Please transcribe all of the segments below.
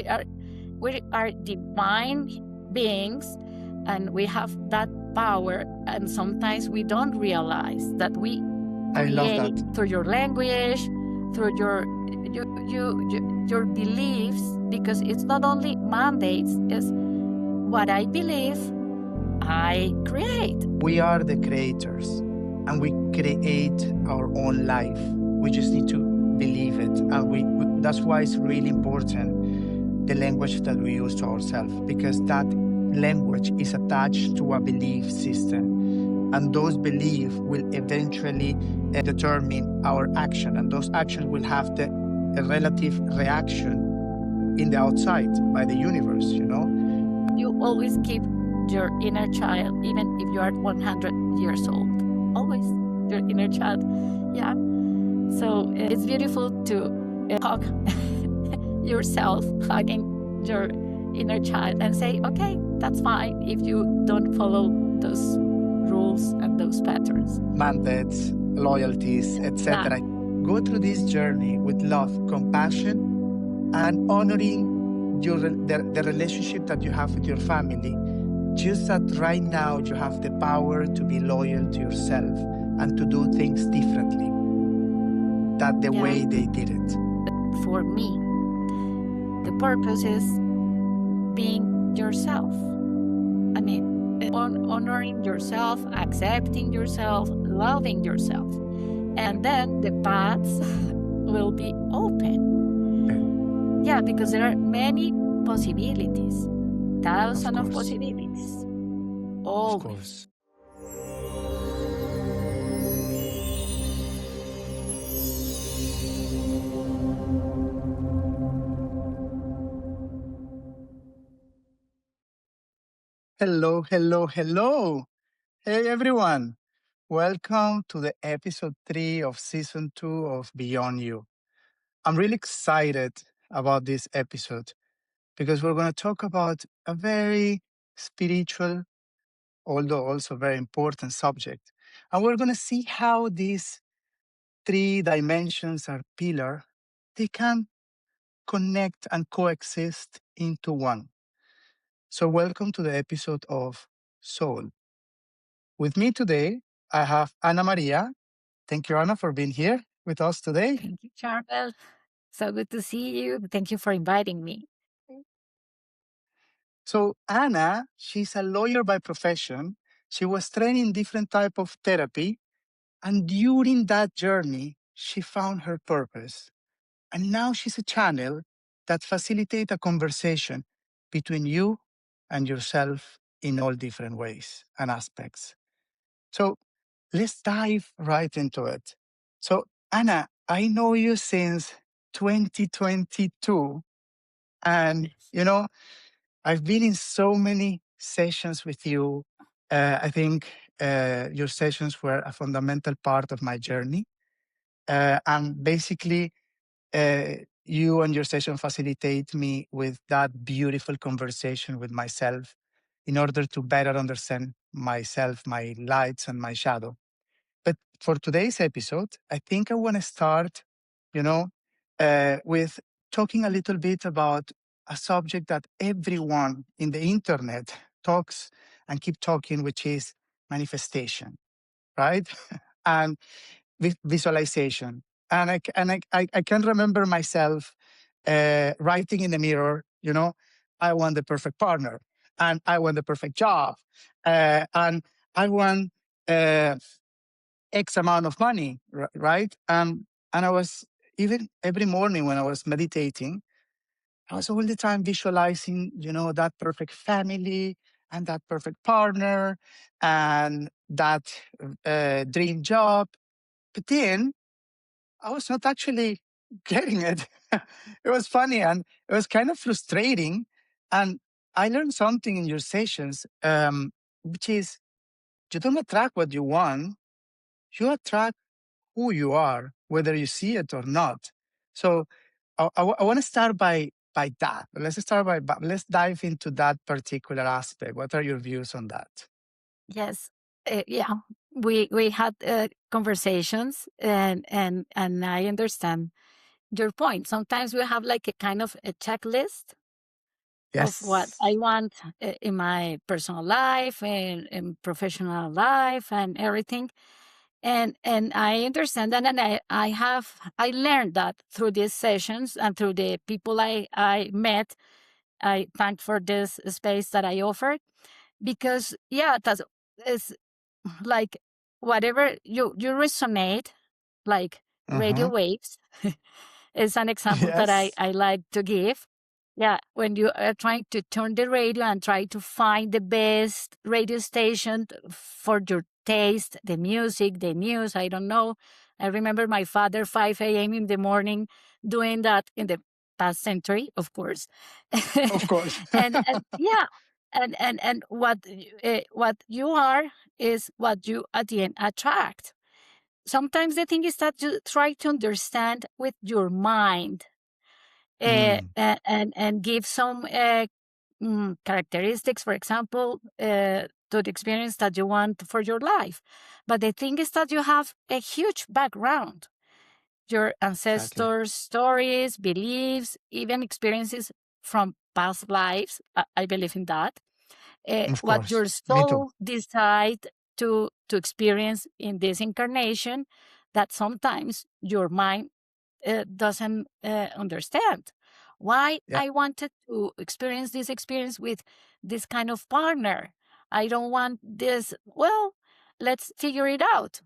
We are we are divine beings, and we have that power. And sometimes we don't realize that we I love that. create through your language, through your beliefs, because it's not only mandates, it's what I believe, I create. We are the creators and we create our own life. We just need to believe it. And that's why it's really important, the language that we use to ourselves, because that language is attached to a belief system. And those beliefs will eventually determine our action. And those actions will have a relative reaction in the outside by the universe, you know? You always keep your inner child, even if you are 100 years old. Always your inner child. Yeah. So it's beautiful to hug yourself, hugging your inner child and say, okay, that's fine if you don't follow those rules and those patterns. Mandates, loyalties, etc. Go through this journey with love, compassion, and honoring the relationship that you have with your family. Just that right now you have the power to be loyal to yourself and to do things differently than the way they did it. For me, the purpose is being yourself. I mean, honoring yourself, accepting yourself, loving yourself. And then the paths will be open. Yeah, because there are many possibilities, thousands of possibilities. Always. Of course. Hello, hello, hello. Hey, everyone. Welcome to the episode 3 of season 2 of Beyond You. I'm really excited about this episode because we're going to talk about a very spiritual, although also very important subject. And we're going to see how these 3 dimensions or pillar, they can connect and coexist into one. So welcome to the episode of Soul. With me today, I have Ana Maria. Thank you, Ana, for being here with us today. Thank you, Charbel. So good to see you. Thank you for inviting me. So Ana, she's a lawyer by profession. She was trained in different type of therapy. And during that journey, she found her purpose. And now she's a channel that facilitates a conversation between you and yourself in all different ways and aspects. So let's dive right into it. So Ana, I know you since 2022. And, you know, I've been in so many sessions with you. I think your sessions were a fundamental part of my journey. And basically, you and your session facilitate me with that beautiful conversation with myself in order to better understand myself, my lights and my shadow. But for today's episode, I think I want to start, with talking a little bit about a subject that everyone in the internet talks and keep talking, which is manifestation, right? And visualization. And I can remember myself writing in the mirror, I want the perfect partner and I want the perfect job and I want X amount of money, right? And I was, even every morning when I was meditating, I was all the time visualizing, that perfect family and that perfect partner and that dream job. But then I was not actually getting it. It was funny and it was kind of frustrating. And I learned something in your sessions, which is you don't attract what you want, you attract who you are, whether you see it or not. So I want to start by that. Let's dive into that particular aspect. What are your views on that? Yes. Yeah. We had conversations, and I understand your point. Sometimes we have like a kind of a checklist of what I Yes. want in my personal life and in professional life and everything. And I understand that, and I learned that through these sessions and through the people I met. I thank for this space that I offered, because yeah, that's it's like whatever you resonate, like radio Mm-hmm. waves. Is an example that Yes. I like to give. Yeah, when you are trying to turn the radio and try to find the best radio station for your taste, the music, the news, I don't know. I remember my father 5 a.m. in the morning doing that in the past century, of course. Of course. And yeah, and what you are is what you at the end attract. Sometimes the thing is that you try to understand with your mind, Mm, and give some characteristics, for example, to the experience that you want for your life. But the thing is that you have a huge background, your exactly. ancestors' stories, beliefs, even experiences from past lives. I believe in that. Of What course. your Me too. soul decide to experience in this incarnation, that sometimes your mind doesn't understand why Yeah. I wanted to experience this experience with this kind of partner. I don't want this. Well, let's figure it out.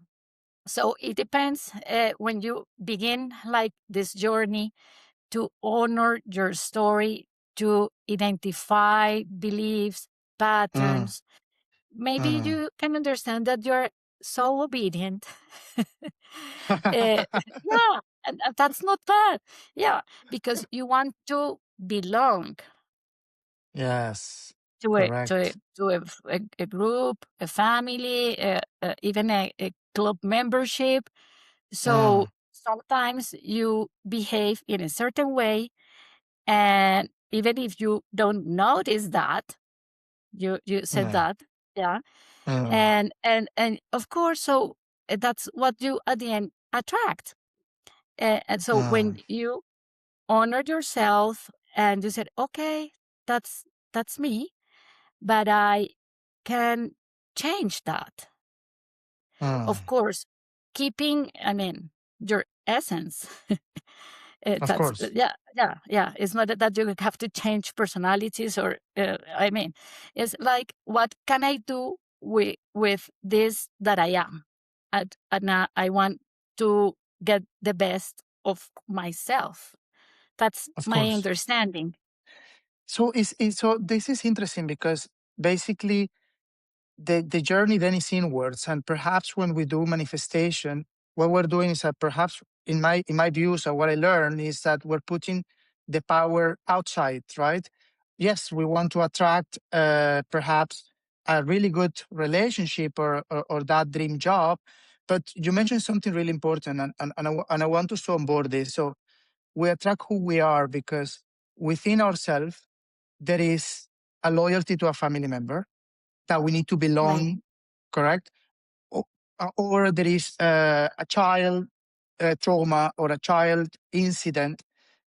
So it depends when you begin like this journey to honor your story, to identify beliefs, Mm, patterns. Maybe mm. you can understand that you're so obedient. Yeah, and that's not bad. Yeah, because you want to belong Yes. to Correct. a group, a family, even a club membership. So Mm, sometimes you behave in a certain way, and even if you don't notice that, you said yeah. that, yeah, Mm, and of course, so that's what you at the end attract. And so when mm, you honor yourself and you said, okay, that's that's me, but I can change that. Of mm. course, keeping, I mean, your essence. Of That's course. yeah, yeah, yeah. It's not that you have to change personalities, or I mean, it's like, what can I do with this that I am, and I want to get the best of myself. That's Of my course. understanding. So so this is interesting because basically the journey then is inwards, and perhaps when we do manifestation, what we're doing is that perhaps in my views, or what I learned is that we're putting the power outside, right? Yes, we want to attract perhaps a really good relationship, or that dream job, but you mentioned something really important, and I want to so onboard this. So we attract who we are because within ourselves there is a loyalty to a family member, that we need to Right, belong, correct? Or, or there is a child trauma or a child incident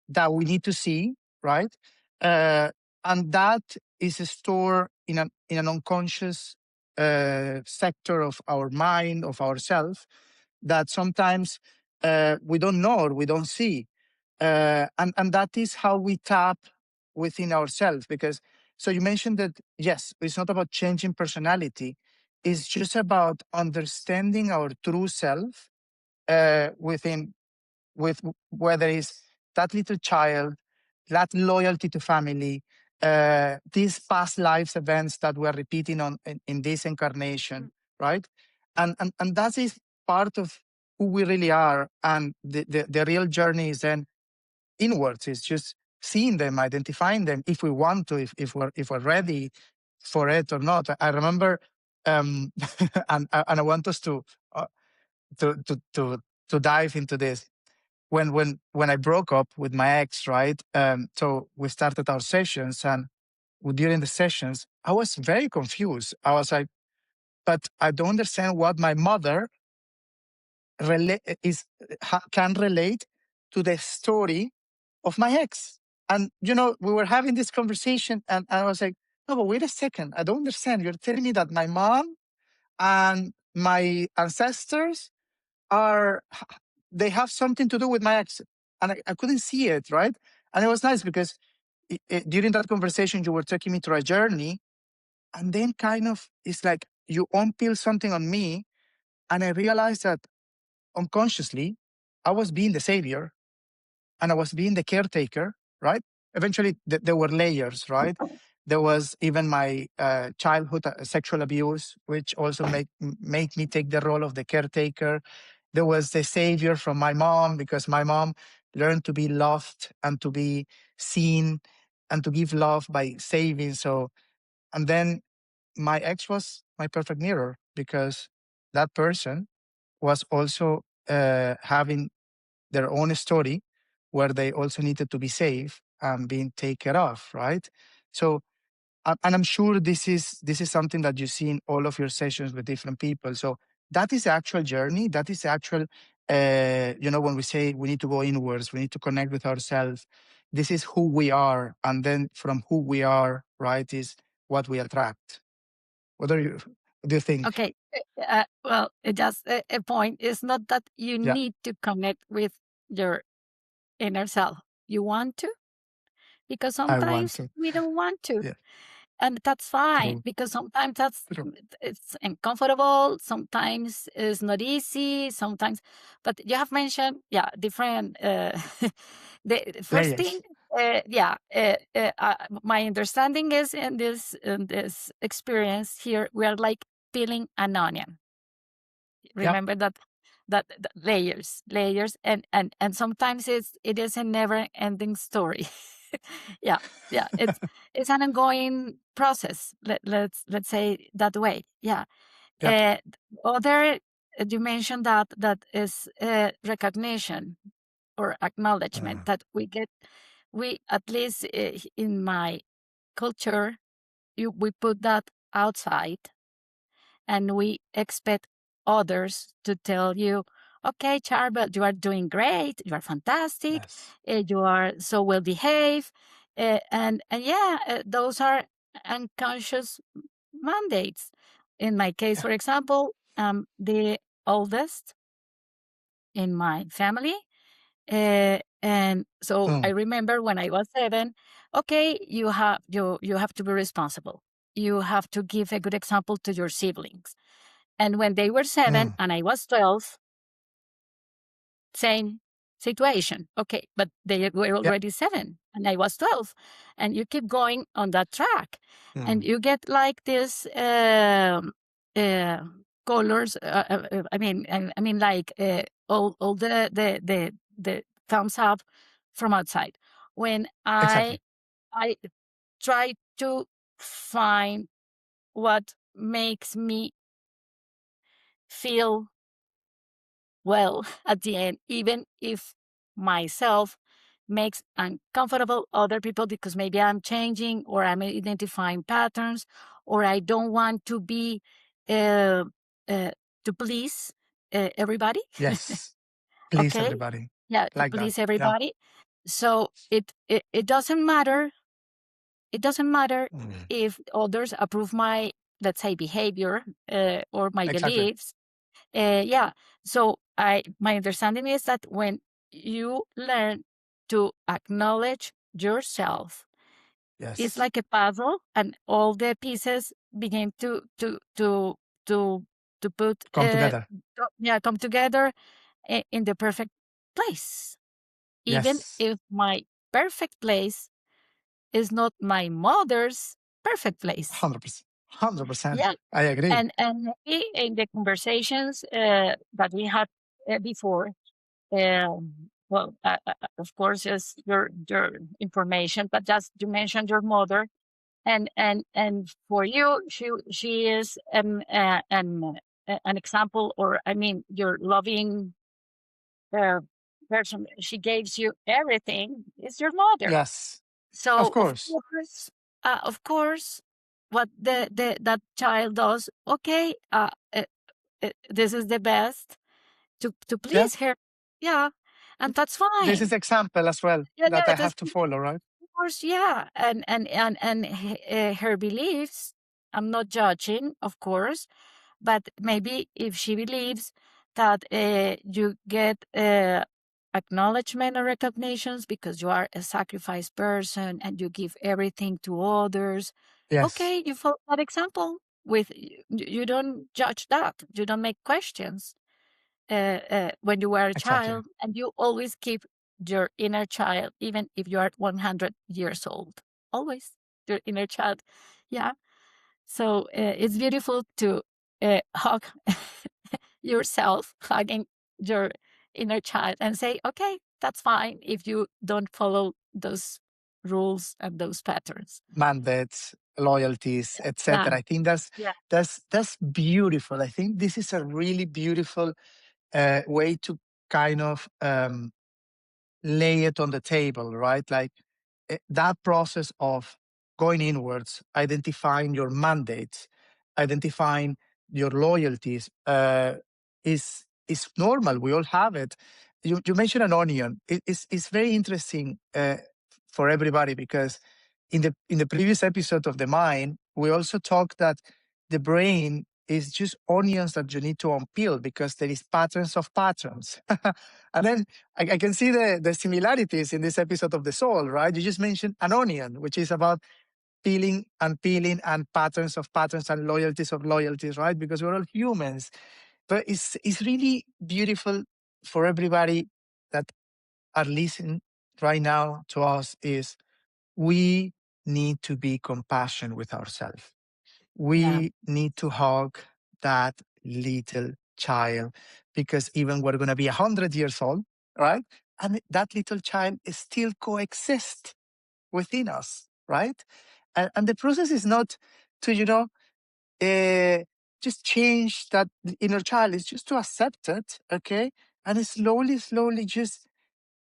that we need to see, right? Uh, and that is stored in an unconscious sector of our mind, of ourself, that sometimes we don't know or we don't see. And that is how we tap within ourselves. Because, so you mentioned that, yes, it's not about changing personality, it's just about understanding our true self within, whether it's that little child, that loyalty to family, these past lives events that we're repeating in this incarnation, right? And that is part of who we really are. And the real journey is then inwards. It's just seeing them, identifying them, if we want to, if we're ready for it or not. I remember, and I want us uh, to to to to dive into this. When I broke up with my ex, right? So we started our sessions, and during the sessions, I was very confused. I was like, but I don't understand what my mother can relate to the story of my ex. And, we were having this conversation, and I was like, no, but wait a second. I don't understand. You're telling me that my mom and my ancestors are, they have something to do with my ex. And I couldn't see it, right? And it was nice because during that conversation, you were taking me through a journey. And then kind of, it's like you unpeel something on me. And I realized that unconsciously, I was being the savior and I was being the caretaker, right? Eventually, there were layers, right? There was even my childhood sexual abuse, which also made me take the role of the caretaker. There was the savior from my mom, because my mom learned to be loved and to be seen and to give love by saving. So, and then my ex was my perfect mirror, because that person was also having their own story where they also needed to be safe and being taken care of, right? So, and I'm sure this is something that you see in all of your sessions with different people. So that is the actual journey. That is the actual, when we say we need to go inwards, we need to connect with ourselves. This is who we are, and then from who we are, right, is what we attract. What do you think? Okay. Well, it just a point is not that you Yeah, need to connect with your inner self. You want to, because I want sometimes to. we don't want to. Yeah, And that's fine, true, because sometimes true. it's uncomfortable, sometimes it's not easy, sometimes. But you have mentioned, yeah, different. The first thing, Layers. yeah, my understanding is in this experience here, we are like peeling an onion. Yeah, Remember that layers, and sometimes it is a never ending story. Yeah, yeah, it's an ongoing process. Let's say that way. Yeah. yeah. Other, you mentioned that is recognition or acknowledgement Uh, that we at least in my culture, we put that outside, and we expect others to tell you, okay, Charbel, you are doing great, you are fantastic, yes. you are so well behaved. And yeah, those are unconscious mandates. In my case, Yeah. for example, the oldest in my family. And so I Mm, remember when I was 7, okay, you have to be responsible. You have to give a good example to your siblings. And when they were 7 mm, and I was 12, same situation. Okay, but they were yeah. already 7 and I was 12. And you keep going on that track. And Mm, you get like this uh, colors. I mean, like all the thumbs up from outside. When I exactly. I try to find what makes me feel well at the end, even if myself makes uncomfortable other people, because maybe I'm changing or I'm identifying patterns, or I don't want to be uh, uh, to please everybody. Yes. Please, Okay, everybody. yeah, to Like that. please Yeah. everybody. So it doesn't matter. It doesn't matter Mm, if others approve my, let's say, behavior or my exactly. beliefs. Yeah. So my understanding is that when you learn to acknowledge yourself, it's Yes. like a puzzle, and all the pieces begin to to put Come together. yeah, come together in the perfect place. Even Yes. if my perfect place is not my mother's perfect place. 100%. 100%. Yeah. I agree. And maybe in the conversations that we had before, well, of course, is your information, but just you mentioned your mother, and for you, she is an example, or I mean, your loving uh, person. She gives you everything. Is your mother. Yes. Of So course. of course, what that child does, okay, this is the best to Yeah. please her. Yeah, and that's This fine. is example as well Yeah, that yeah, I have to follow, right? course, yeah, and her beliefs. I'm not judging, of course, but maybe if she believes that you get acknowledgement or recognitions because you are a sacrificed person and you give everything to others, Yes, okay, you follow that example. With you don't judge that. You don't make questions when you were a exactly. child, and you always keep your inner child, even if you are 100 years old. Always your inner child. Yeah. So it's beautiful to hug yourself, hugging your inner child, and say, okay, that's fine if you don't follow those rules and those patterns. Mandates, loyalties, Yeah. etc. I think that's Yeah. that's beautiful. I think this is a really beautiful way to kind of lay it on the table, right? Like that process of going inwards, identifying your mandates, identifying your loyalties, is normal. We all have it. You mentioned an onion. It's very interesting for everybody because in the previous episode of the mind, we also talked that the brain is just onions that you need to unpeel because there is patterns of patterns. And then I can see the similarities in this episode of the soul, right? You just mentioned an onion, which is about peeling and patterns of patterns and loyalties of loyalties, right? Because we're all humans. But it's really beautiful for everybody that are listening right now to us is we need to be compassionate with ourselves. Yeah. We need to hug that little child because even we're going to be 100 years old, right? And that little child is still coexist within us, right? And the process is not to, uh, just change that inner child. It's just to accept it, okay? And slowly, slowly just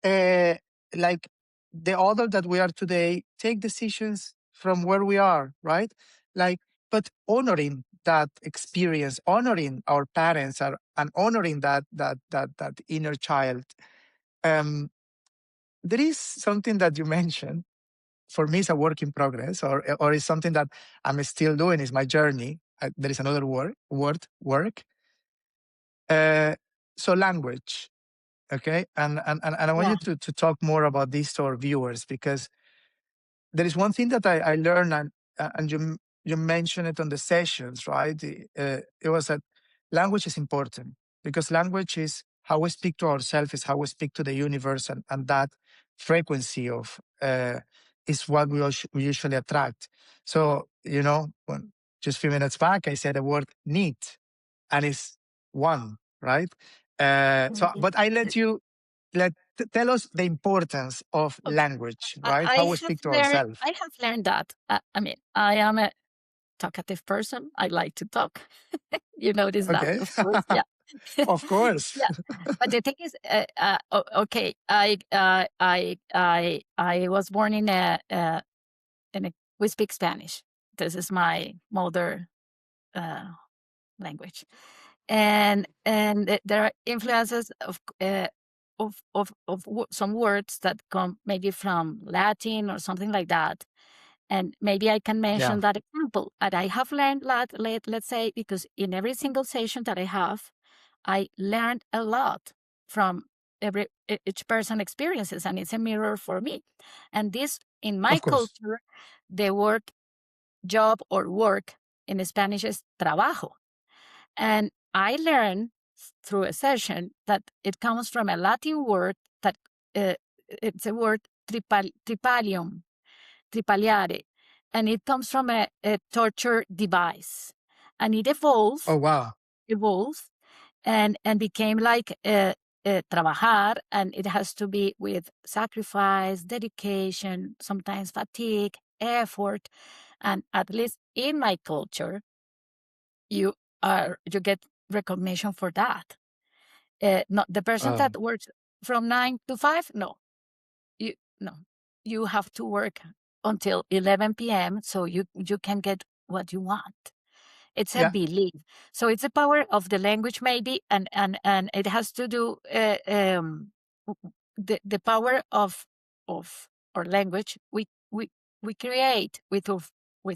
uh, like the order that we are today, take decisions from where we are, right? Like, but honoring that experience, honoring our parents, and honoring that inner child. Um, there is something that you mentioned. For me, it's a work in progress, or is something that I'm still doing. Is my journey. There is another word, work. Uh, so language, okay, and I want Yeah. you to talk more about this to our viewers because there is one thing that I learned, and you mentioned it on the sessions, right? It was that language is important because language is how we speak to ourselves, is how we speak to the universe, and that frequency of is what we usually attract. So when just a few minutes back, I said the word need, and it's one, right? Mhm. But I let you tell us the importance of Okay. language, right? How we speak to ourselves. I have learned that. I mean, I am a talkative person. I like to talk. You notice that, Okay. of course. Yeah. Of course. Yeah. But the thing is, okay, I was born in a, we speak Spanish. This is my mother uh, language, and there are influences of some words that come maybe from Latin or something like that. And maybe I can Yeah, mention that example. And I have learned that, let's say, because in every single session that I have, I learned a lot from each person experiences, and it's a mirror for me. And this, in my of course. culture, the word job or work in Spanish is trabajo. And I learned through a session that it comes from a Latin word that uh, it's a word tripalium, tripaliare, and it comes from a torture device, and it Oh, wow. evolved, and became like trabajar, and it has to be with sacrifice, dedication, sometimes fatigue, effort, and at least in my culture, you get recognition for that. Not the person Oh, that works from 9 to 5. No, you no, you have to work until 11 p.m. so you can get what you want. It's a yeah, belief. So it's the power of the language, maybe, and it has to do the power of our language. We create with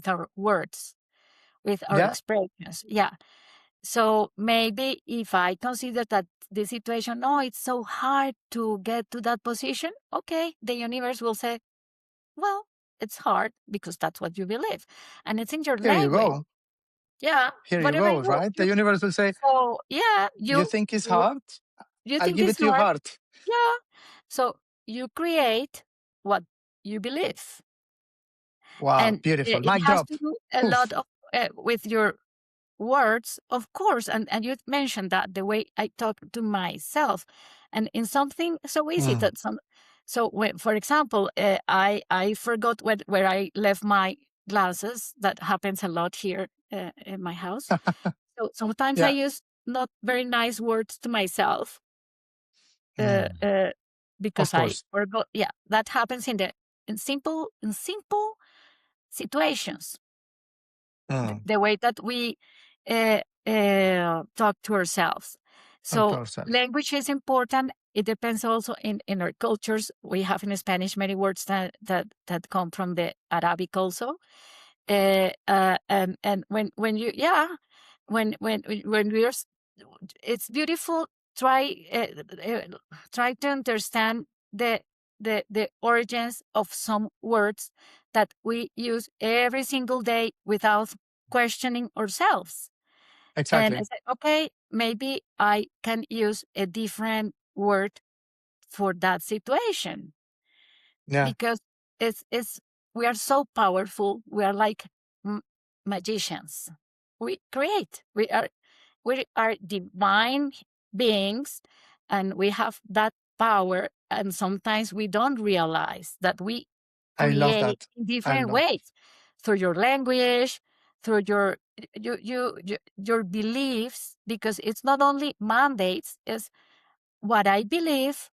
our words, with our Yeah, expressions. Yeah. So maybe if I consider that the situation, oh, it's so hard to get to that position, okay, the universe will say, well, it's hard because that's what you believe. And it's in your here you language. go. Yeah. Here you Whatever go, right? The you universe will say, so yeah, you think it's you hard? you I'll think give it it's to you hard. hard. Yeah. So you create what you believe. Wow, And beautiful. it Mic has drop. to do a lot Poof. of with your words, of course. And you mentioned that the way I talk to myself, and in something so easy Mm. that some. So when, for example, I forgot where I left my glasses. That happens a lot here in my house. So sometimes I Yeah, use not very nice words to myself uh, mm. uh, Of because I course. forgot. Yeah, that happens in simple situations. Mm. The way that we talk to ourselves. Talk to So ourselves. language is important. It depends also in our cultures. We have in Spanish many words that come from the Arabic also. And when you yeah when we're it's beautiful. Try to understand the the origins of some words that we use every single day without questioning ourselves. And I Exactly. said, okay, maybe I can use a different word for that situation Yeah, because it's we are so powerful. We are like m- magicians. We create. We are divine beings, and we have that power. And sometimes we don't realize that we I love create that. in I different love. ways through your language, through your beliefs, because it's not only mandates, it's what I believe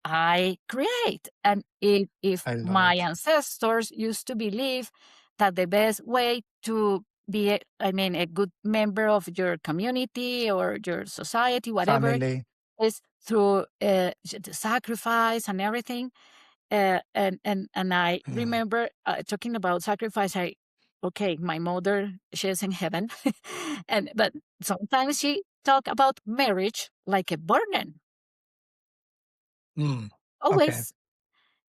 I create. And if I love my it. ancestors used to believe that the best way to be, I mean, a good member of your community or your society, whatever, Family. is through the sacrifice and everything. And I Mm. remember talking about sacrifice. Okay, my mother, she's in heaven, and but sometimes she talk about marriage like a burden. Mm. Okay. Always.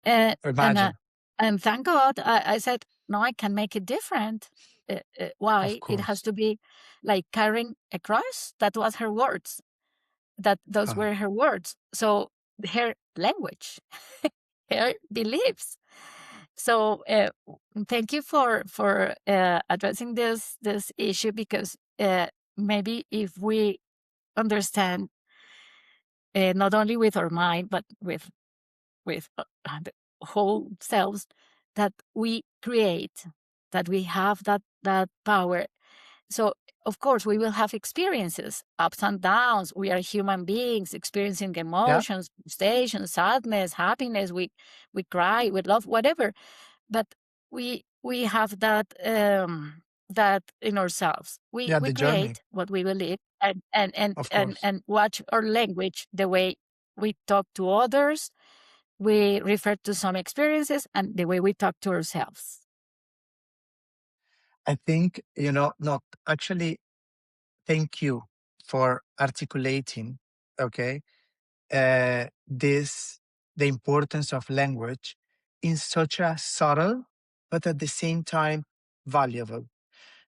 Uh, and uh, Imagine. and thank God I said, no, I can make it different. Of Why it has course. to be like carrying a cross? That was her words. Those Uh, were her words. So her language, her beliefs. So thank you for addressing this issue because maybe if we understand not only with our mind but with the whole selves that we create, that we have that power. So of course we will have experiences, ups and downs. We are human beings experiencing yeah, emotions, frustration, sadness, happiness. We cry, we love, whatever. But we have that in ourselves. yeah, We the journey. create what we believe Of course. and watch our language, the way we talk to others, we refer to some experiences, and the way we talk to ourselves. I think, not actually, thank you for articulating, okay, this, the importance of language in such a subtle, but at the same time valuable.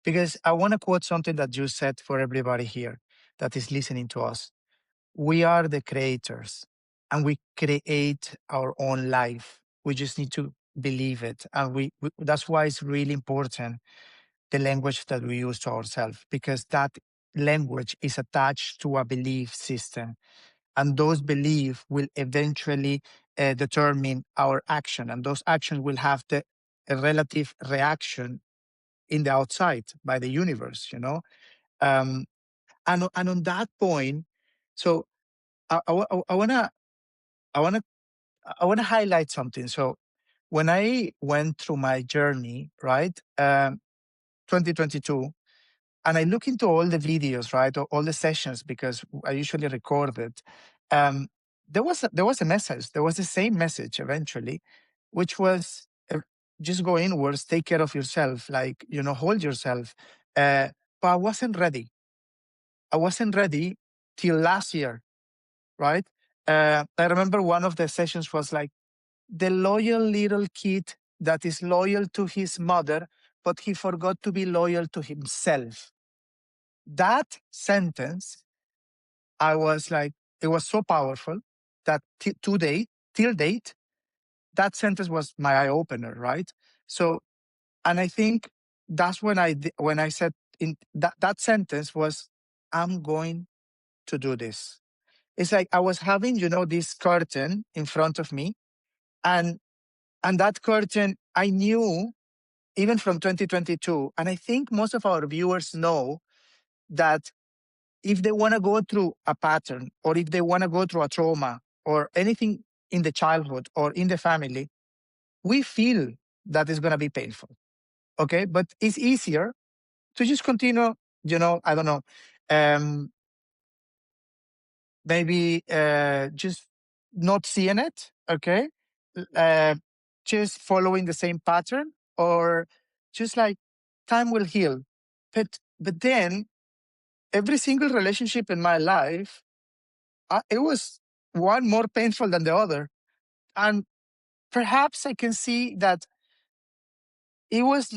Because I want to quote something that you said for everybody here that is listening to us. We are the creators and we create our own life. We just need to believe it. And that's why it's really important the language that we use to ourselves, because that language is attached to a belief system. And those beliefs will eventually determine our action. And those actions will have the a relative reaction in the outside by the universe, Um, and on that point, so I wanna I wanna I wanna highlight something. So when I went through my journey, right, 2022, and I look into all the videos, right, or all the sessions because I usually record it. Um, there was a message. There was the same message eventually, which was just go inwards, take care of yourself, like, hold yourself. But I wasn't ready. I wasn't ready till last year, right? I remember one of the sessions was like, the loyal little kid that is loyal to his mother, but he forgot to be loyal to himself. That sentence, I was like, it was so powerful that today, till date, that sentence was my eye opener, right? So, and I think that's when when I said in that sentence was, I'm going to do this. It's like I was having, this curtain in front of me, and that curtain, I knew even from 2022, and I think most of our viewers know that if they want to go through a pattern, or if they want to go through a trauma or anything in the childhood or in the family, we feel that it's going to be painful. Okay. But it's easier to just continue, I don't know, um, maybe just not seeing it. Okay. Uh, just following the same pattern, or just like time will heal. But then every single relationship in my life, it was one more painful than the other. And perhaps I can see that it was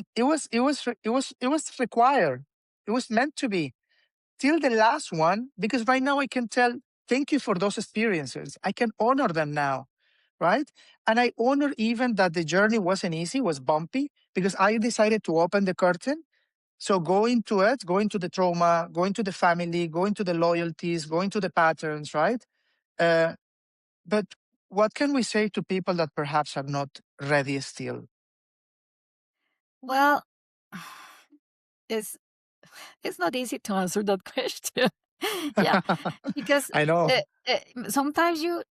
required. It was meant to be till the last one, because right now I can tell, thank you for those experiences. I can honor them now, right? And I honor even that the journey wasn't easy, was bumpy, because I decided to open the curtain. So going to it, going to the trauma, going to the family, going to the loyalties, going to the patterns, right? Uh, but what can we say to people that perhaps are not ready still? Well, it's it's not easy to answer that question. Yeah, because I know. sometimes you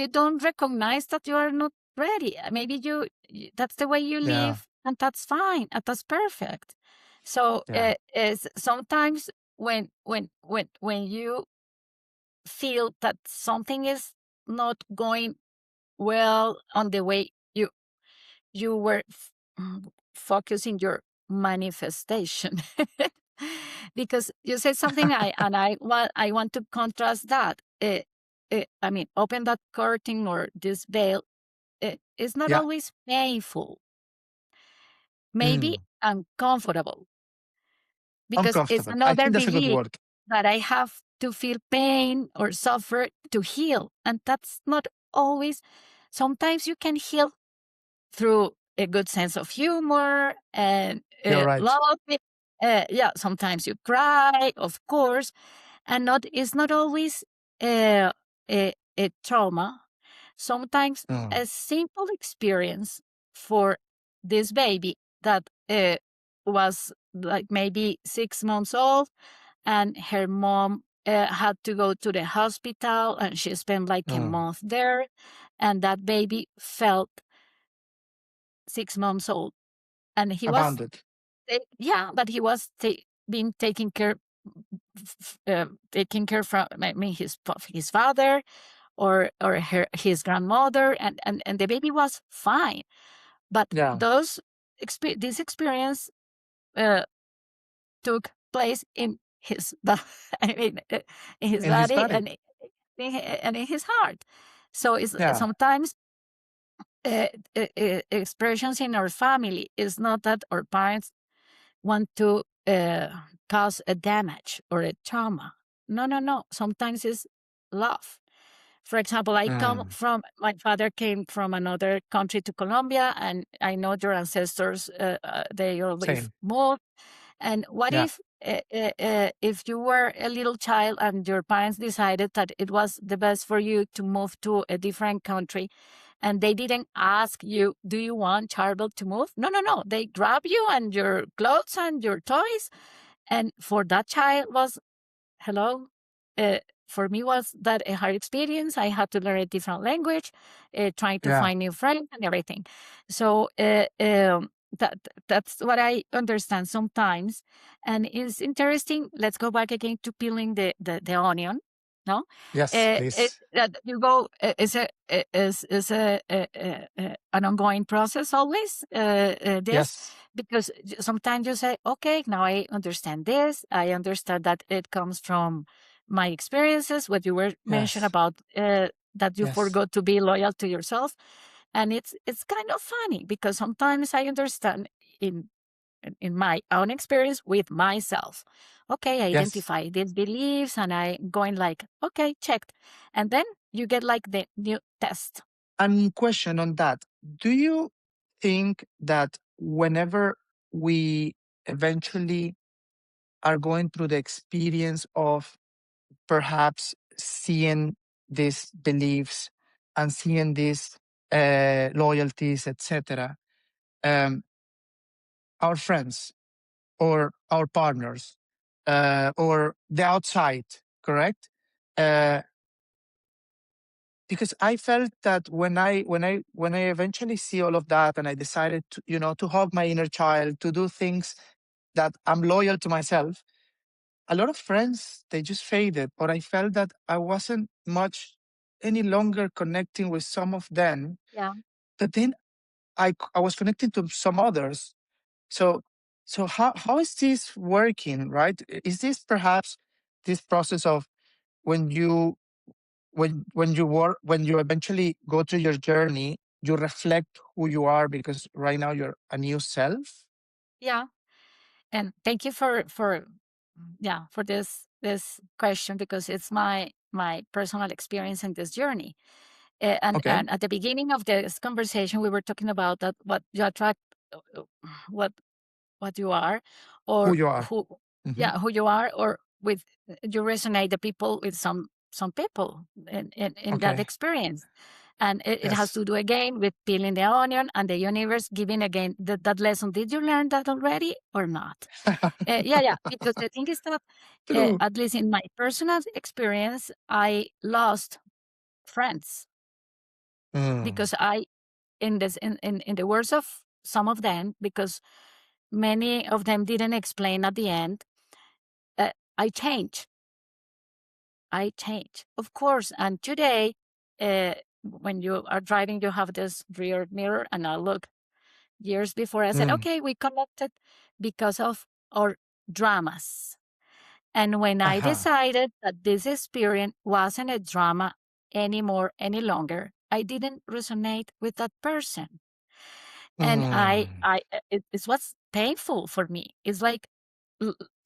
don't recognize that you are not ready. Maybe that's the way you Yeah. live, and that's fine, and that's perfect. So Yeah. is sometimes when you feel that something is not going well on the way you were focusing your manifestation. Because you said something, I want to contrast that. I mean, open that curtain or this veil. It's not Yeah. always painful, maybe Mm. uncomfortable, because it's Uncomfortable. I another think that's a good belief word. that I have to feel pain or suffer to heal. And that's not always, sometimes you can heal through a good sense of humor and You're right. love. Yeah, sometimes you cry, of course, and it's not always a trauma. Sometimes Mm. a simple experience for this baby that was like maybe 6 months old, and her mom had to go to the hospital, and she spent like a Mm. month there, and that baby felt 6 months old, and he was Abounded. yeah, but he was being taken care, taken care from, I mean, his father or his grandmother, and the baby was fine. But Yeah. this experience uh, took place in his I mean, in his In his body, body. and in his heart. So it's Yeah. sometimes expressions in our family is not that our parents want to cause a damage or a trauma. No, no, no. Sometimes it's love. For example, Mm. my father came from another country to Colombia, and I know your ancestors, they always Same. moved. And what Yeah. if you were a little child and your parents decided that it was the best for you to move to a different country, and they didn't ask you, do you want Charbel to move? No, no, no. They grab you and your clothes and your toys. And for that child was, hello. For me, was that a hard experience. I had to learn a different language, trying to Yeah. find new friends and everything. So that's what I understand sometimes. And it's interesting. Let's go back again to peeling the onion. No, Yes, please. that you go is an ongoing process always. This Yes, because sometimes you say, okay, now I understand this. I understand that it comes from my experiences. What you were mentioned yes, about that you yes. forgot to be loyal to yourself, and it's kind of funny because sometimes I understand in in my own experience with myself. Okay, I Yes. identify these beliefs and I going like, okay, checked. And then you get like the new test. And question on that. Do you think that whenever we eventually are going through the experience of perhaps seeing these beliefs and seeing these loyalties, etc., um, our friends or our partners or the outside, correct? Uh, because I felt that when I eventually see all of that, and I decided to to hug my inner child, to do things that I'm loyal to myself, a lot of friends, they just faded, or I felt that I wasn't much any longer connecting with some of them. Yeah. But then I was connecting to some others. So how is this working, right? Is this perhaps this process of when you when you eventually go through your journey, you reflect who you are because right now you're a new self? Yeah. And thank you for yeah, for this question because it's my personal experience in this journey. Okay. And at the beginning of this conversation, we were talking about that what you attract, what you are, Who or you are. who, Hmm. yeah, who you are, or with you resonate the people with some people in that Okay. experience. And it has Yes. to do again with peeling the onion and the universe giving again that lesson. Did you learn that already or not? Yeah, yeah. Because the thing is that, True. at least in my personal experience, I lost friends Mm. because I, in this, in the words of some of them, because many of them didn't explain at the end. I change. I change, of course. And today, when you are driving, you have this rear mirror, and I look years before. I said, Mm. okay, we connected because of our dramas. And when I Uh-huh. decided that this experience wasn't a drama anymore, any longer, I didn't resonate with that person. And Mm. it's what's painful for me. It's like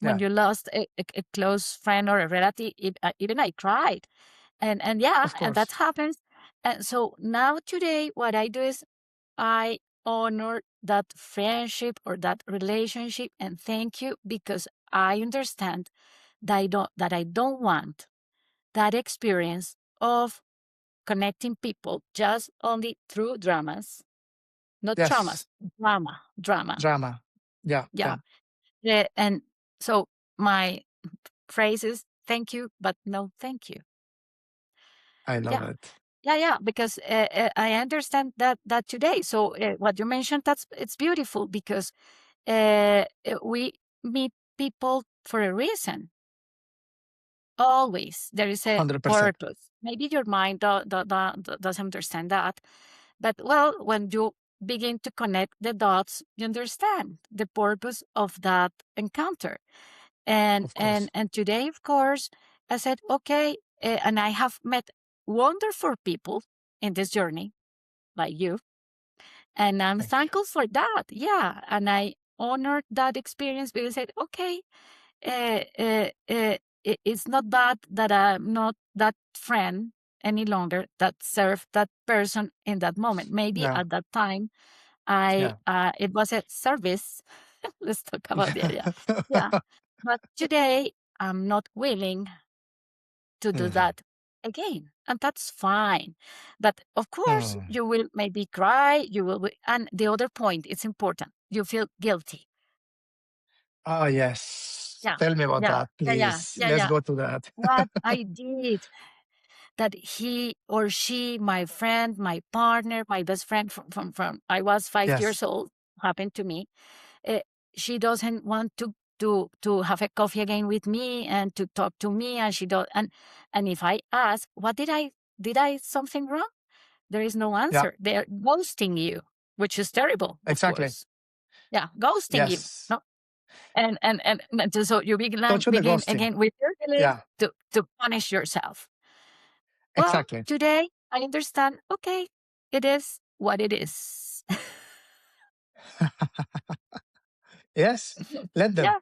when Yeah, you lost a close friend or a relative, even I cried. And yeah, of and that course. happens. And so now today, what I do is I honor that friendship or that relationship and thank you because I understand that I don't want that experience of connecting people just only through dramas, not traumas, Yes. drama. Drama. Yeah, Yeah. yeah. And so my phrase is thank you, but no thank you. I love Yeah. it. Yeah, yeah, because I understand that today. So what you mentioned, it's beautiful because we meet people for a reason. Always there is a 100%. purpose. Maybe your mind doesn't understand that, but well, when you begin to connect the dots, you understand the purpose of that encounter. And Of course. today, of course, I said, okay, and I have met wonderful people in this journey, like you, and I'm Thank you. thankful for that. Yeah, and I honored that experience because I said, okay, it's not bad that I'm not that friend any longer that served that person in that moment. Maybe Yeah. at that time, I Yeah. it was a service. Let's talk about it. Yeah, yeah. But today, I'm not willing to do Mhm. that again, and that's fine. But of course, Mm. you will maybe cry. You will, and the other point, it's important. You feel guilty. Oh, yes. Yeah, Tell me about yeah, that, yeah, yeah, please. yeah, Let's yeah. go to that. What I did that he or she, my friend, my partner, my best friend from I was 5 years Yes. old, happened to me. Uh, she doesn't want to to have a coffee again with me and to talk to me, and she does. And if I ask, what did I something wrong? There is no Yeah, answer. They're ghosting you, which is terrible, of exactly. course. Yeah, ghosting you. Yes. No, and so you Touch on the begin ghosting. again with your belief Yeah, to punish yourself. Well, exactly. today I understand. Okay, it is what it is. Yes. Let them. Yeah,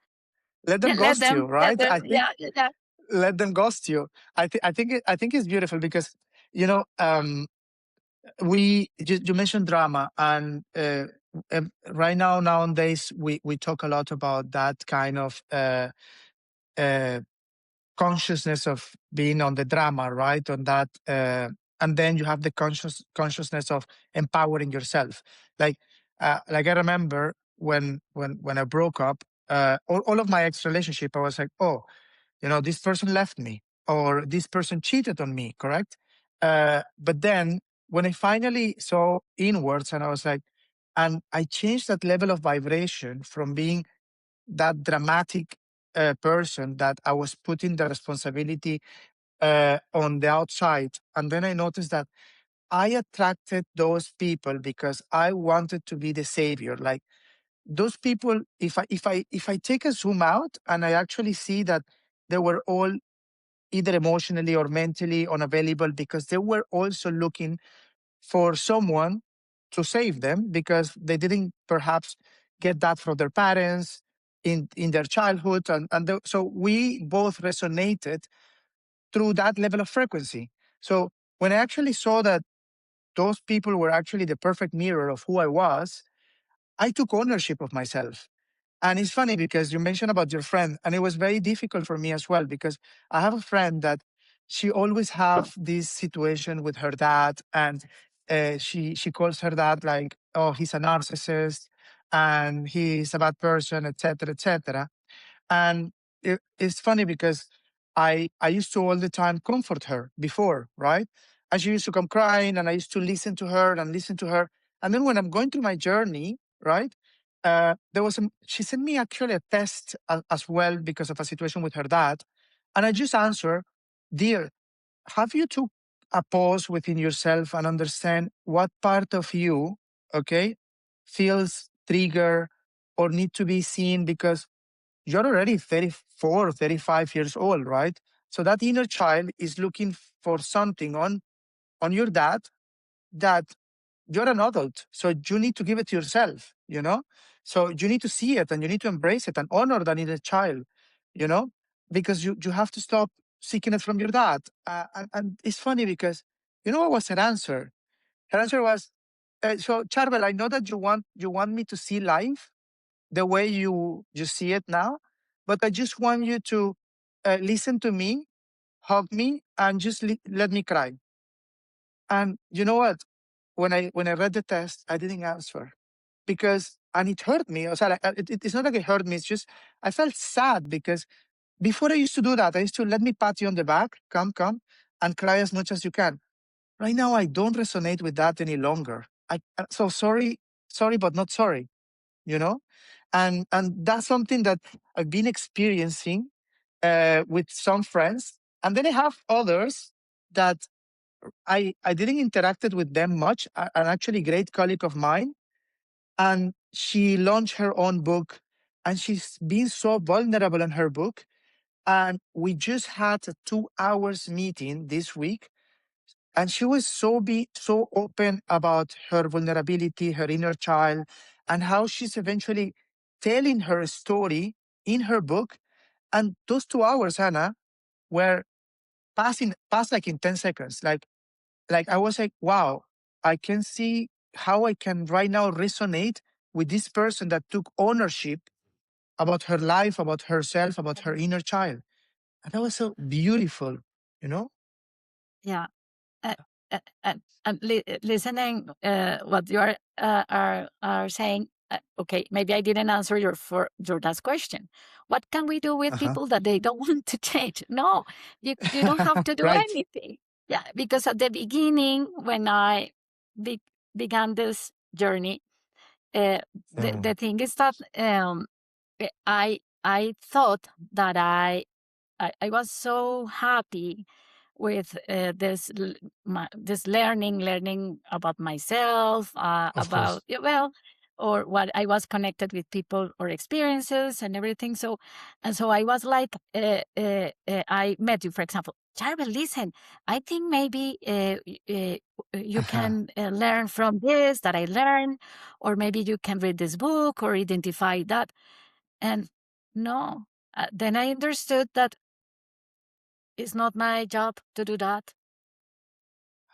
Let them yeah, let ghost you, them, let right? them. I think Yeah, yeah, let them ghost you. I think it's beautiful because you know you mentioned drama and right now nowadays we talk a lot about that kind of uh, consciousness of being on the drama, right? On that, and then you have the consciousness of empowering yourself. Like I remember when I broke up, all of my ex relationship, I was like, oh, this person left me or this person cheated on me, correct? But then when I finally saw inwards, and I was like, and I changed that level of vibration from being that dramatic person that I was putting the responsibility on the outside. And then I noticed that I attracted those people because I wanted to be the savior. Like those people, if I take a zoom out and I actually see that they were all either emotionally or mentally unavailable because they were also looking for someone to save them because they didn't perhaps get that from their parents in their childhood so we both resonated through that level of frequency. So when I actually saw that those people were actually the perfect mirror of who I was, I took ownership of myself. And it's funny because you mentioned about your friend, and it was very difficult for me as well because I have a friend that she always have this situation with her dad, and she calls her dad like, oh, he's a narcissist, and he's a bad person, etc., etc. And it's funny because I used to all the time comfort her before, right? And she used to come crying, and I used to listen to her and listen to her. And then when I'm going through my journey, right? She sent me actually a test as well because of a situation with her dad. And I just answer, dear, have you took a pause within yourself and understand what part of you, okay, feels trigger or need to be seen because you're already 34, 35 years old, right? So that inner child is looking for something on your dad that you're an adult. So you need to give it to yourself. So you need to see it and you need to embrace it and honor that inner child, you know, because you have to stop seeking it from your dad. And it's funny because what was her answer? Her answer was, so Charbel, I know that you want me to see life the way you see it now, but I just want you to listen to me, hug me, and just let me cry. And you know what? When I read the test, I didn't answer because and it hurt me. O sea, it's not like it hurt me. It's just I felt sad because before I used to do that. I used to let me pat you on the back, come, and cry as much as you can. Right now, I don't resonate with that any longer. So sorry, but not sorry. You know, and that's something that I've been experiencing with some friends, and then I have others that I didn't interacted with them much. An actually great colleague of mine, and she launched her own book, and she's been so vulnerable in her book. And we just had a 2 hours meeting this week, and she was so open about her vulnerability, her inner child, and how she's eventually telling her story in her book. And those 2 hours, Hannah, were passed like in 10 seconds. Like I was like, wow, I can see how I can right now resonate with this person that took ownership about her life, about herself, about her inner child. And that was so beautiful, you know? yeah. Uh, Listening what you are saying. Okay, maybe I didn't answer your last question. What can we do with Uh-huh. people that they don't want to change? No, you don't have to do Right. anything. Yeah, because at the beginning when I be, began this journey, uh, the Mm. thing is that I thought that I was so happy with this learning about myself, Of course. well, or what I was connected with people or experiences and everything. So I was like, I met you, for example. Jarvis, listen, I think maybe you can learn from this that I learned, or maybe you can read this book or identify that. And no, then I understood that it's not my job to do that.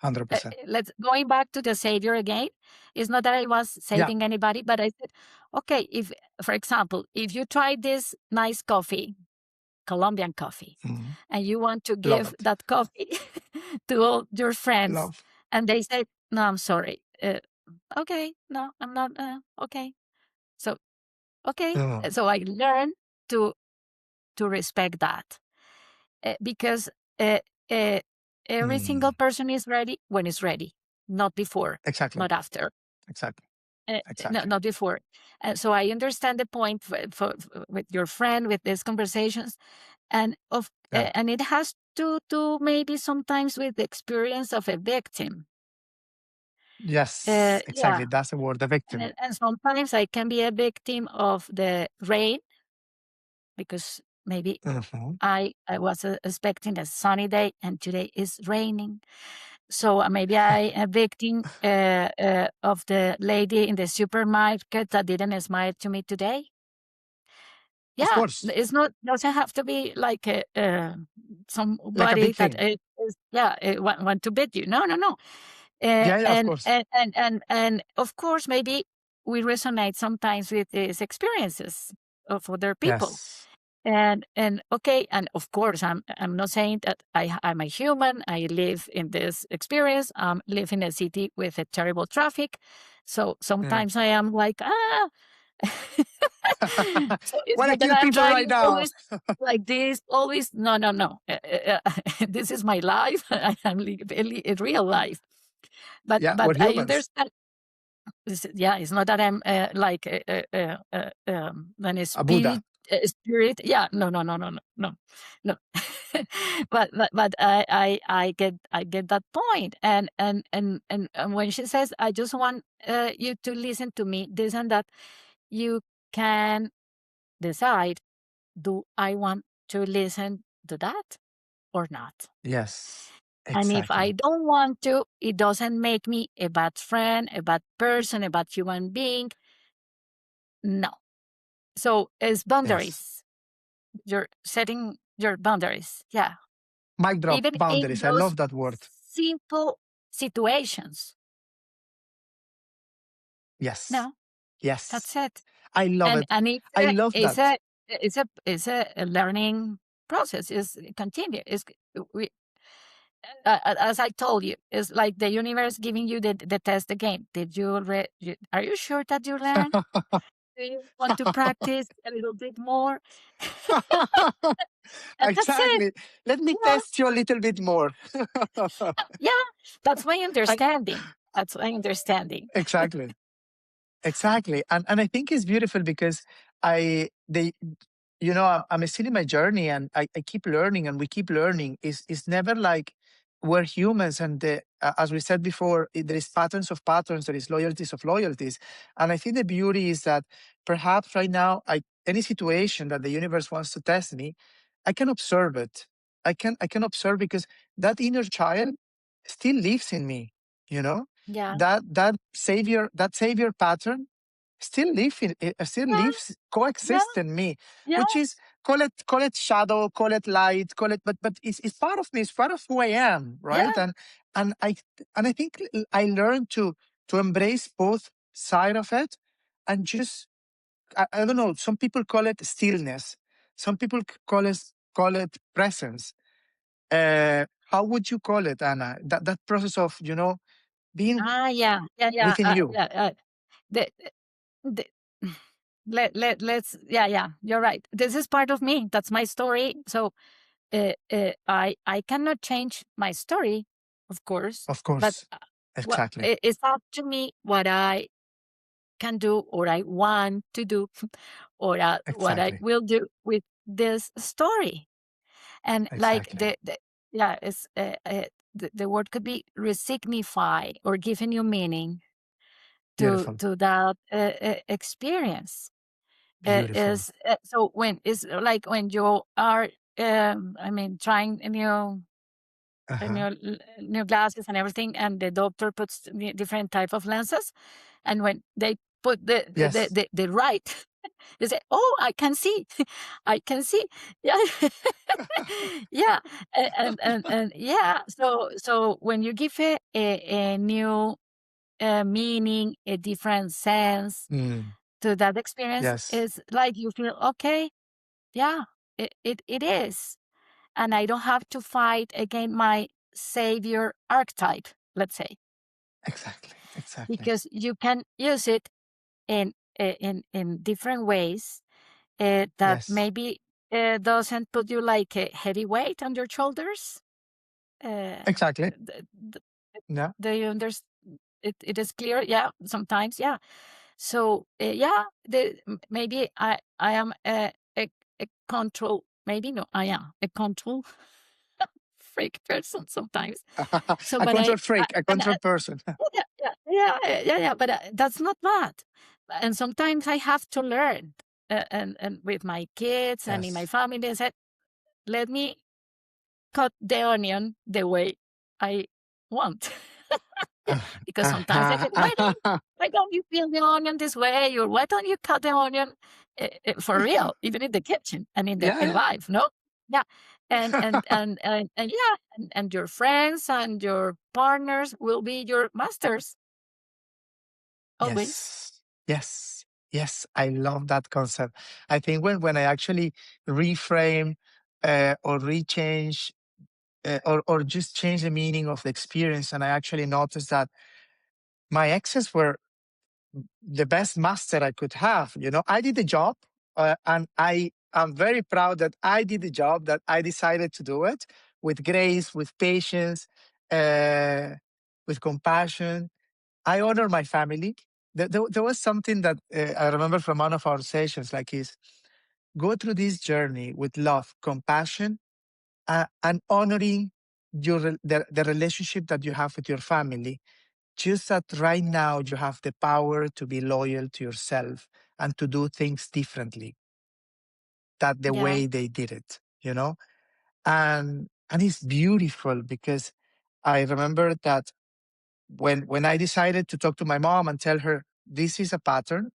100%. Let's going back to the savior again. It's not that I was Yeah. saving anybody, but I said, okay, if, for example, if you try this nice coffee, Colombian coffee, Mhm. and you want to Love give it. that coffee to all your friends, Love. and they say, no, I'm sorry. Okay, no, I'm not. Okay, so okay, Mm. so I learned to respect that. Because uh, uh, every single Mm. person is ready when it's ready, not before, Exactly. not after, Exactly. no, Exactly. not before. So I understand the point with your friend with these conversations, Yeah. and it has to do maybe sometimes with the experience of a victim. Yes. Yeah, Exactly. That's the word. The victim. and sometimes I can be a victim of the rain because maybe Mhm. I was expecting a sunny day and today is raining. So maybe I a victim of the lady in the supermarket that didn't smile to me today. Of Yeah, course. it's not doesn't have to be like Like a somebody big that thing. is yeah want to beat you. No, no, no. Yeah. Yeah. Of course. And of course maybe we resonate sometimes with these experiences of other people. Yes. And okay, and of course, I'm not saying that I'm a human. I live in this experience. Live in a city with a terrible traffic, so Mm. sometimes I am like So it's What a not that cute I'm people right driving now. always like this. Always no, no, no. This is my life. I am a real life. Yeah. But We're I humans. understand yeah, it's not that I'm like an A Buddha. spirit. Yeah, no, no, no, no, no, no, no. But I get that point, and when she says, I just want you to listen to me, this and that, you can decide: do I want to listen to that or not? Yes. And if I Exactly. don't want to, it doesn't make me a bad friend, a bad person, a bad human being. No. So it's Yes. boundaries. You're setting your boundaries. Yeah. Mic drop. Even in Boundaries. I those love that word. simple situations. Yes. No, Yes. that's it. I love And it. I love that. it's a learning process. It's continue. We, as I told you, it's like the universe giving you the test again. Did you, are you sure that you learn? Do you want to practice a little bit more? And that's it. Exactly. Let me Yeah. test you a little bit more. Yeah. That's my I, understanding. That's my understanding. exactly. Exactly. And I think it's beautiful because they, I'm still in my journey and I keep learning and we keep learning. It's never like we're humans. And as we said before, there is patterns of patterns, there is loyalties of loyalties. And I think the beauty is that perhaps right now, any situation that the universe wants to test me, I can observe it. I can observe because that inner child still lives in me, you know? Yeah. That savior pattern still Yeah. lives Yeah. coexist in me, Yeah. which is call it shadow, call it light, call it, but it's part of me, it's part of who I am, right? Yeah. And I think I learned to embrace both side of it and just I don't know, some people call it stillness, some people call it presence. How would you call it, Anna, that process of being Yeah. Yeah. Yeah. within you? Yeah. The, the, let's yeah, you're right. This is part of me. That's my story. So I cannot change my story, of course, Of but course. Exactly. it's up to me what I can do or I want to do or what I Exactly. will do with this story. And like Exactly. yeah, the word could be resignify or give a new meaning Beautiful. to that experience. Beautiful. Is so when it's like when you are, I mean, trying Uh-huh. new glasses and everything, and the doctor puts different type of lenses, and when they put Yes. the right, they say, "Oh, I can see, I can see." Yeah, yeah, and yeah. So when you give a new meaning, a different sense Mm. to that experience, Yes. it's like you feel okay. Yeah, it is, and I don't have to fight against my savior archetype, let's say, Exactly. Exactly. because you can use it in in different ways that Yes. maybe doesn't put you like a heavy weight on your shoulders. Uh, Exactly. d- d- Yeah. do you understand? It is clear, yeah. Sometimes, yeah. So yeah, maybe I am a control. Maybe no, I am a control freak person sometimes. So, A but control I freak, a and control person. yeah, yeah, yeah, yeah. But that's not bad. And sometimes I have to learn, and with my kids and in my Yes. family, I said, let me cut the onion the way I want. Because sometimes they say, why don't you peel the onion this way? Or why don't you cut the onion for real, even in the kitchen and in Yeah. life, no? Yeah. And yeah, and your friends and your partners will be your masters always. Yes. Yes. Yes. I love that concept. I think when I actually reframe or rechange or just change the meaning of the experience, and I actually noticed that my exes were the best master I could have. I did the job, and I am very proud that I did the job, that I decided to do it with grace, with patience, uh, with compassion. I honor my family. There was something that I remember from one of our sessions, like is go through this journey with love, compassion, and honoring the relationship that you have with your family. Just that right now you have the power to be loyal to yourself and to do things differently, that the Yeah, way they did it. And it's beautiful because I remember that when I decided to talk to my mom and tell her this is a pattern,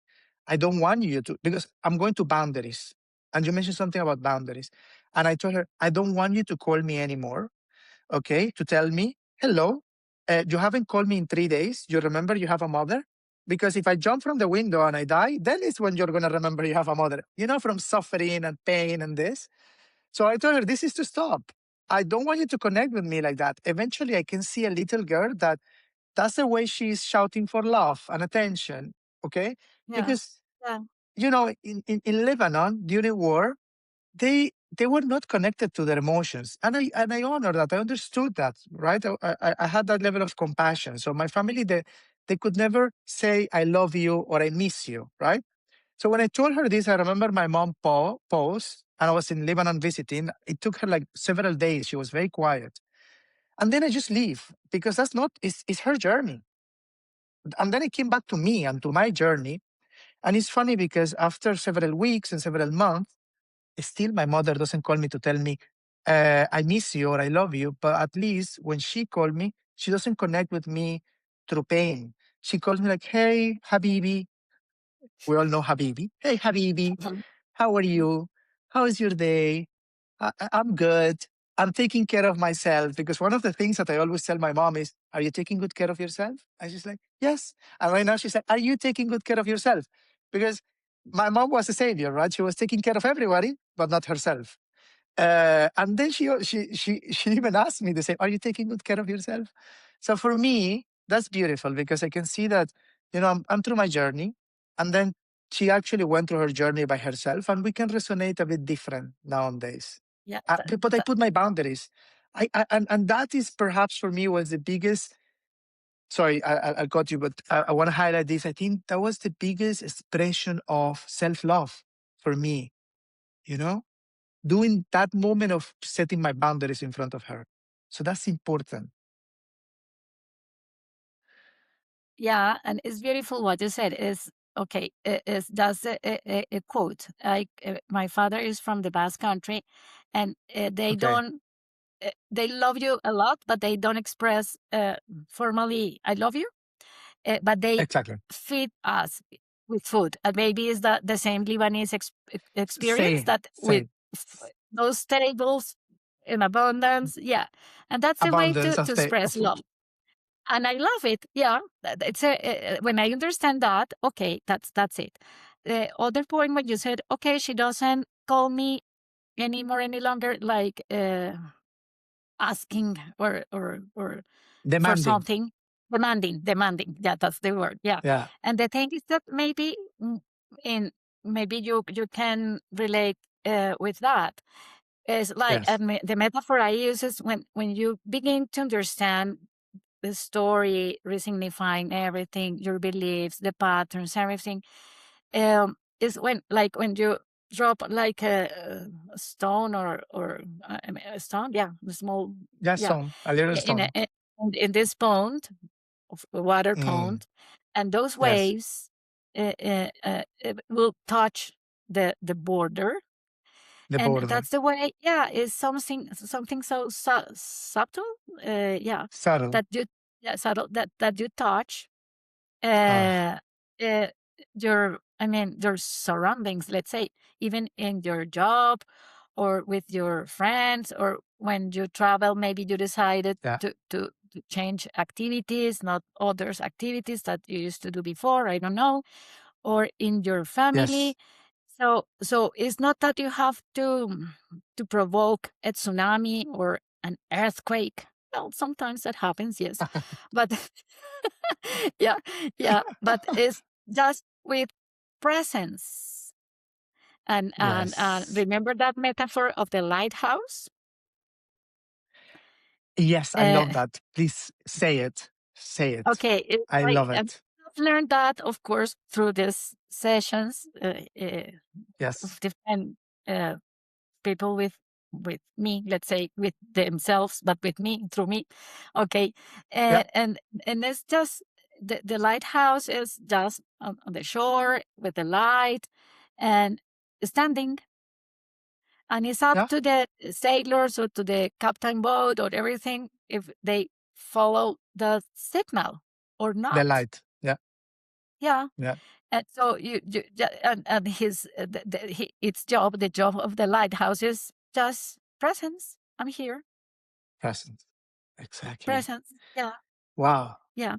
I don't want you to, because I'm going to boundaries. And you mentioned something about boundaries. And I told her, I don't want you to call me anymore, okay, to tell me, hello, you haven't called me in 3 days. You remember you have a mother? Because if I jump from the window and I die, then is when you're going to remember you have a mother, from suffering and pain and this. So I told her, this is to stop. I don't want you to connect with me like that. Eventually, I can see a little girl that's the way she's shouting for love and attention, okay? yeah, Because, yeah, in Lebanon during war, they were not connected to their emotions, and I honor that. I understood that, right? I had that level of compassion. So my family, they could never say I love you or I miss you, right? So when I told her this, I remember my mom paused, and I was in Lebanon visiting. It took her like several days. She was very quiet, and then I just leave because that's not it's her journey. And then it came back to me and to my journey. And it's funny because after several weeks and several months, still my mother doesn't call me to tell me I miss you or I love you. But at least when she called me, she doesn't connect with me through pain. She calls me like, hey, Habibi. We all know Habibi. Hey, Habibi, mhm, how are mhm, you? How is your day? I'm good. I'm taking care of myself, because one of the things that I always tell my mom is, are you taking good care of yourself? And she's like, yes. And right now she's like, are you taking good care of yourself? Because my mom was a savior, right? She was taking care of everybody, but not herself. And then she even asked me the same. Are you taking good care of yourself? So for me, that's beautiful because I can see that I'm through my journey, and then she actually went through her journey by herself, and we can resonate a bit different nowadays. yeah. But I put my boundaries. And that is perhaps for me was the biggest. Sorry, I got you, but I want to highlight this. I think that was the biggest expression of self love for me, you know, doing that moment of setting my boundaries in front of her. So that's important. Yeah, and it's beautiful what you said. Is okay. Is that's a quote. Like my father is from the Basque Country, and they Okay. don't. They love you a lot, but they don't express formally "I love you." But they Exactly. feed us with food, and maybe is that the same Lebanese experience Same, that with same. those tables in abundance. Yeah, and that's the way Abundance to of express food. love. And I love it. Yeah, it's when I understand that. Okay, that's it. The other point when you said, okay, she doesn't call me anymore any longer, like asking or for Demanding. something, demanding. Yeah, that's the word. Yeah, Yeah. and the thing is that maybe in maybe you can relate with that. It's like Yes. the metaphor I use is when you begin to understand the story, resignifying everything, your beliefs, the patterns, everything. Is when you drop like a stone or I mean, a stone, yeah, a small, Just yeah, stone, a little in stone. in this pond, of a water Mm, pond, and those yes. waves will touch the border, The and border. that's the way. Yeah, is something so subtle. Yeah, Subtle. that you yeah subtle that you touch Ah, uh, uh, your I mean your surroundings. Let's say even in your job or with your friends or when you travel, maybe you decided yeah. to change activities, not others activities that you used to do before. I don't know, or in your family. Yes. So it's not that you have to provoke a tsunami or an earthquake. Well, sometimes that happens, yes, but yeah, yeah, but it's just with presence. And Yes. remember that metaphor of the lighthouse? Yes, I Uh, love that. Please say it. Say it. okay, it's I like love it. I've learned that, of course, through these sessions Yes. of different uh, people with me, let's say with themselves, but with me through me. Okay, Yeah. and it's just the lighthouse is just on the shore with the light and standing, and it's up Yeah. to the sailors or to the captain boat or everything if they follow the signal or The not. light. Yeah. Yeah. Yeah. And so and his its job, the job of the lighthouse is just presence. I'm here. Present. Exactly. Presence. Yeah. Wow. Yeah.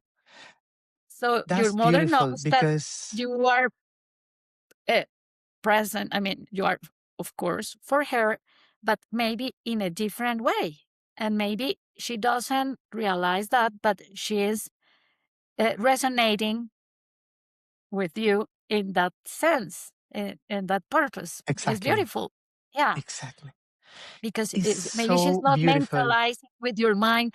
So your That's mother beautiful knows that because, you are uh, present. I mean, you are, of course, for her, but maybe in a different way. And maybe she doesn't realize that, but she is resonating with you in that sense, in that purpose. It's exactly. beautiful. Yeah. Exactly. Because It's maybe she's so not beautiful. mentalizing with your mind.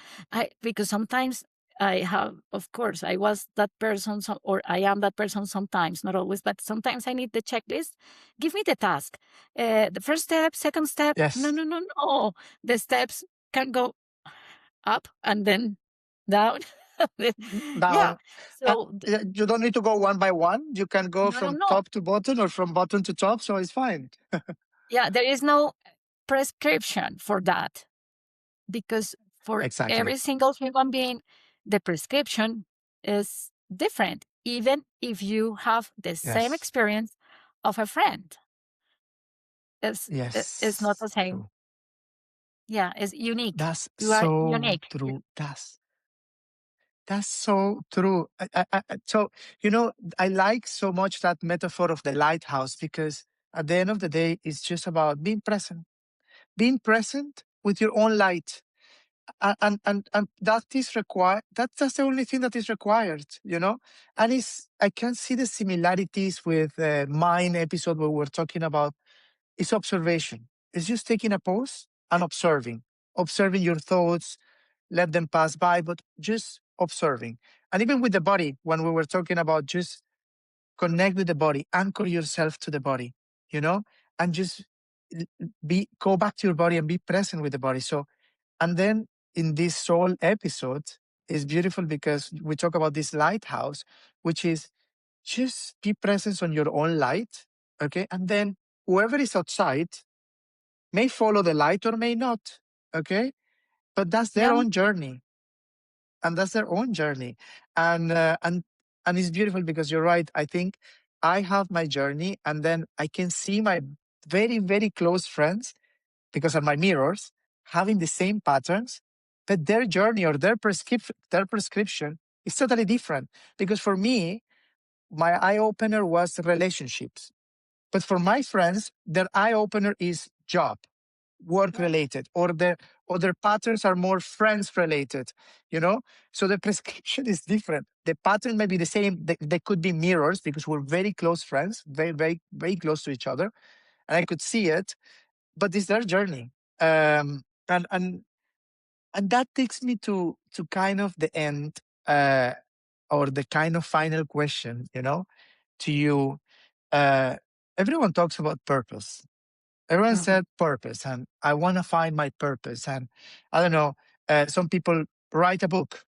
Because sometimes I have, of course, I was that person, or I am that person sometimes, not always, but sometimes I need the checklist. Give me the task. The first step, second step. No, Yes. no, no, no. The steps can go up and then down. Yeah. Down. So, You don't need to go one by one. You can go no, no, from no. top to bottom or from bottom to top. So it's fine. Yeah, there is no prescription for that. Because for Exactly. every single human being, the prescription is different, even if you have the same Yes. experience of a friend. It's not Yes. the same. True. Yeah, it's unique. That's You are so unique. true. That's so true. So, I like so much that metaphor of the lighthouse because at the end of the day, it's just about being present with your own light. And that is required. That's the only thing that is required. And I can see the similarities with mine episode where we're talking about it's observation. It's just taking a pause and observing your thoughts, let them pass by, but just observing. And even with the body, when we were talking about just connect with the body, anchor yourself to the body. you know, and just be go back to your body and be present with the body. So, and then in this soul episode is beautiful because we talk about this lighthouse, which is just be present on your own light, okay, and then whoever is outside may follow the light or may not, okay, but that's their Yeah. own journey, and that's their own journey, and and it's beautiful because you're right. I think I have my journey, and then I can see my very very close friends because of my mirrors having the same patterns, but their journey or their prescription is totally different. Because for me, my eye opener was relationships, but for my friends, their eye opener is job, work Yeah. related, or their patterns are more friends related, you know? So the prescription is different. The pattern may be the same. They could be mirrors because we're very close friends, very, very, very close to each other. And I could see it, but it's their journey. And that takes me to kind of the end, uh, or the kind of final question, to you. Uh, Everyone talks about purpose. Everyone Mhm. said purpose, and I want to find my purpose. And I don't know, some people write a book,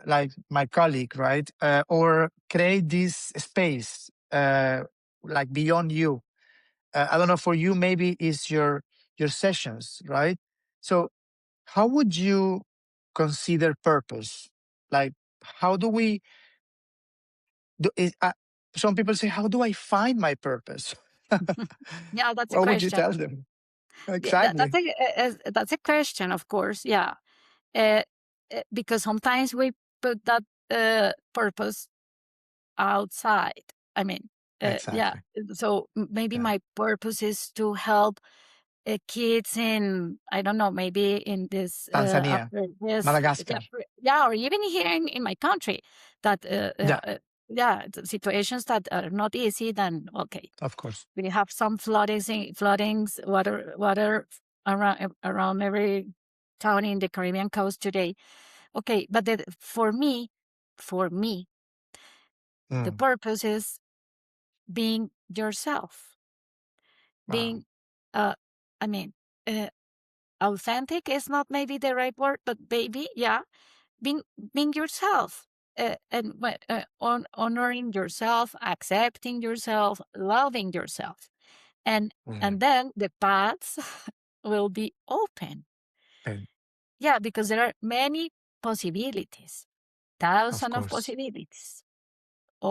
like my colleague, right? Or create this space, like beyond you. I don't know, for you, maybe it's your sessions, right? So, how would you consider purpose? Like, how do we do? Some people say, "How do I find my purpose?" Yeah, that's a What would you question. tell them? Yeah, Exactly. that's a question, of course. Yeah, uh, because sometimes we put that purpose outside. I mean, yeah. Exactly. So maybe Yeah. my purpose is to help kids in, I don't know, maybe in this Tanzania, after this, yeah, Madagascar. yeah, or even here in my country, that Yeah, yeah, situations that are not easy. Then okay, of course. we have some floodings, water around every town in the Caribbean coast today. Okay, but for me, the Mm, purpose is being yourself, wow. being, uh, I mean, uh, authentic is not maybe the right word, but maybe, yeah, being being yourself. And honoring yourself, accepting yourself, loving yourself, Mm, and then the paths will be open. and Yeah, because there are many possibilities, of thousands of course. possibilities,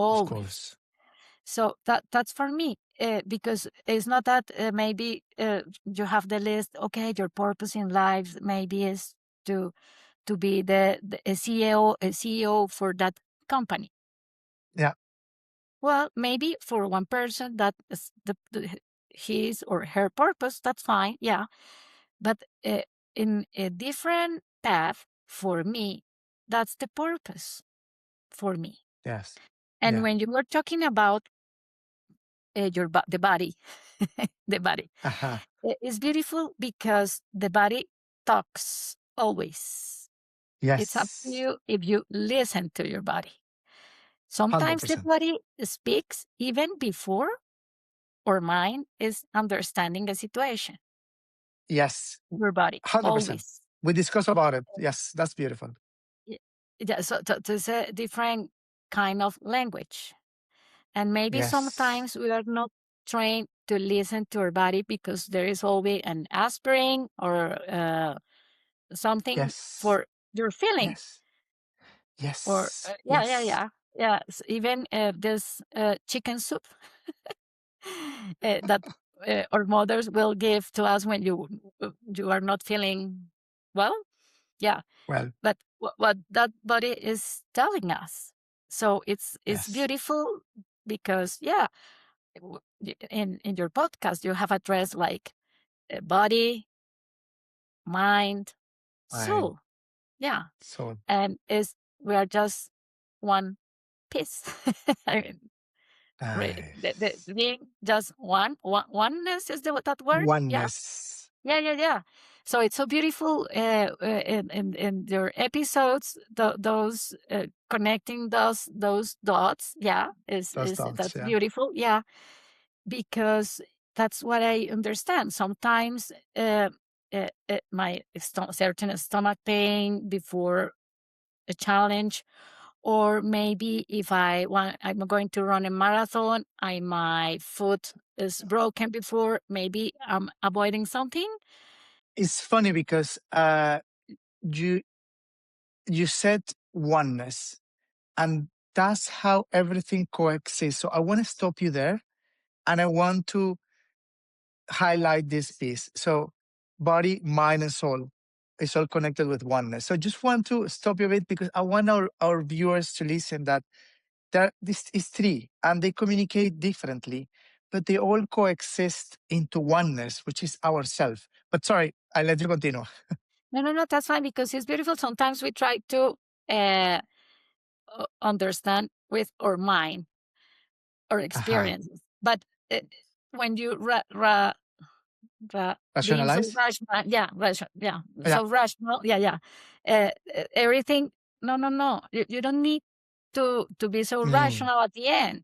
Of always. course. So that's for me, because it's not that maybe you have the list. Okay, your purpose in life maybe is to be a CEO for that company. Yeah. Well, maybe for one person that is his or her purpose. That's fine. Yeah, but in a different path for me, that's the purpose for me. Yes. And Yeah. when you were talking about the body, the body, Uh-huh. it's beautiful because the body talks always. It's up to Yes. you if you listen to your body. Sometimes the 100%. body speaks even before our mind is understanding the situation. Yes. Your body 100%. always. We discuss about it. Yes. That's beautiful. Y- Yeah, so there's a different kind of language. And maybe Yes. sometimes we are not trained to listen to our body because there is always an aspirin or something Yes. for your feeling. Yes. Or Yes. yeah, yeah, Yes. yeah, yeah. Even this chicken soup that our mothers will give to us when you are not feeling well. Yeah, Well, but what that body is telling us. So it's yes. beautiful because yeah, in your podcast you have addressed like body, mind, Fine. soul. Yeah, So and is we are just one piece. I mean, nice. being just oneness is that word? Yeah, Oneness. yeah, yeah, yeah. So it's so beautiful in your episodes. Those connecting those dots. Yeah, Those is thoughts. that's Yeah. beautiful. Yeah, because that's what I understand. Sometimes my certain stomach pain before a challenge, or maybe if I'm going to run a marathon, my foot is broken before, maybe I'm avoiding something. It's funny because you you said oneness, and that's how everything coexists. So I want to stop you there, and I want to highlight this piece. So body, mind, and soul is all connected with oneness. So I just want to stop you a bit because I want our viewers to listen that this is three and they communicate differently, but they all coexist into oneness, which is ourself. But sorry, I'll let you continue. No, no, no, that's fine because it's beautiful. Sometimes we try to uh, understand with our mind or Uh-huh. experiences, but when you being so Rationalize? rational, yeah, yeah, Yeah. so rational, yeah, yeah, everything. No, no, no. You don't need to be so Mm, rational at the end.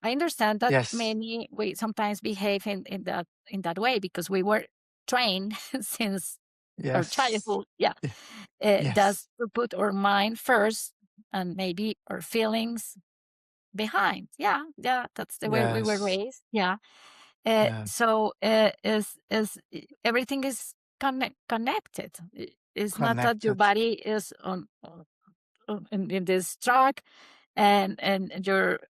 I understand that yes. many we sometimes behave in that way because we were trained since our Yes. childhood. Yeah, y- that's Yes. to put our mind first and maybe our feelings behind. Yeah, yeah, that's the way we were Yes. raised. Yeah. Yeah. So everything is connected. It's not that your Connected. body is in this track, and your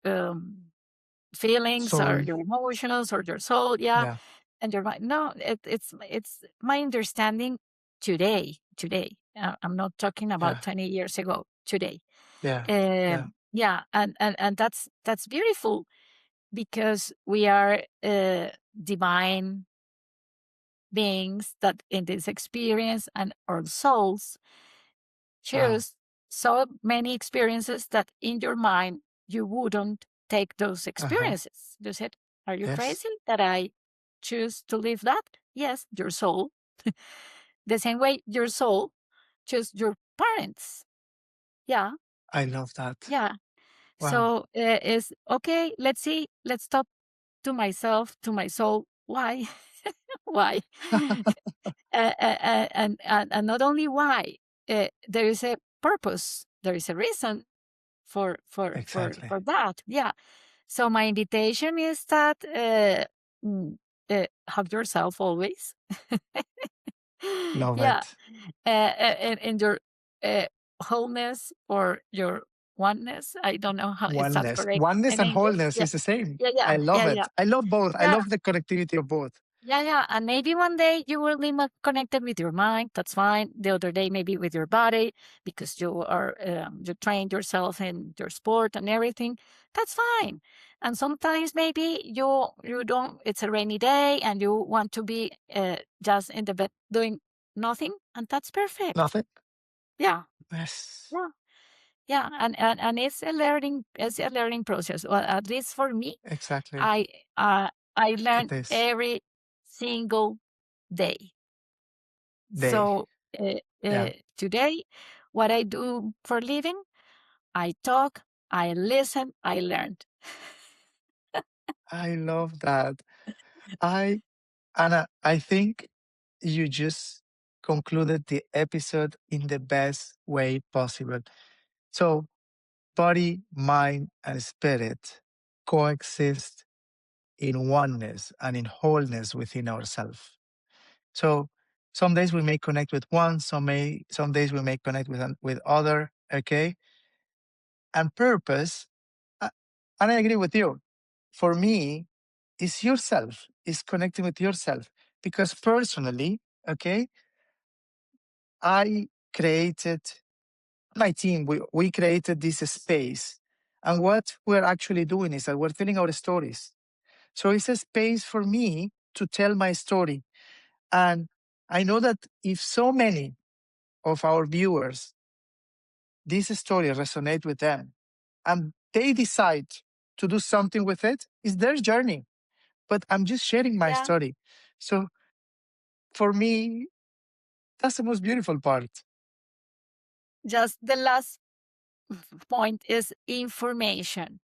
feelings or Soul. your emotions or your soul, yeah, Yeah. and your mind. No, it's my understanding today. Today, I'm not talking about Yeah. 20 years ago. Today, Yeah. Yeah. yeah, and that's beautiful because we are divine beings that in this experience and our souls Wow. choose so many experiences that in your mind you wouldn't take those Uh-huh. experiences. You said, are you Yes. crazy that I choose to live that? Yes, your soul. The same way your soul choose your parents. Yeah, I love that. yeah. Wow. So is okay, let's see, let's talk to myself, to my soul. Why? Why? And not only why, there is a purpose, there is a reason Exactly. for that. Yeah. So my invitation is that mm, hug yourself always. Love Yeah, it. in your uh, wholeness or your oneness. I don't know how is that Oneness. correct Oneness in and English. wholeness Yeah, is the same. yeah, I yeah, love yeah, it. yeah, I love both. I yeah. love the connectivity of both. Yeah, yeah. And maybe one day you will be more connected with your mind. That's fine. The other day, maybe with your body because you trained yourself in your sport and everything. That's fine. And sometimes maybe you don't. It's a rainy day and you want to be just in the bed doing nothing, and that's perfect. Nothing? Yeah, Yes. yeah, yeah. And it's a learning. It's a learning process. Well, at least for me, Exactly. I uh, I It learn is. every single day. Day. So Yeah. today, what I do for living, I talk, I listen, I learned. I love that. I Anna, I think you just concluded the episode in the best way possible. So body, mind, and spirit coexist in oneness and in wholeness within ourselves. So some days we may connect with one, some days we may connect with other, okay? And purpose, uh, and I agree with you. For me, is yourself, is connecting with yourself. Because personally, okay, I created my team, we created this space. And what we're actually doing is that we're telling our stories. So it's a space for me to tell my story. And I know that if so many of our viewers, this story resonate with them and they decide to do something with it, it's their journey. But I'm just sharing my Yeah. story. So for me, that's the most beautiful part. Just the last point is information.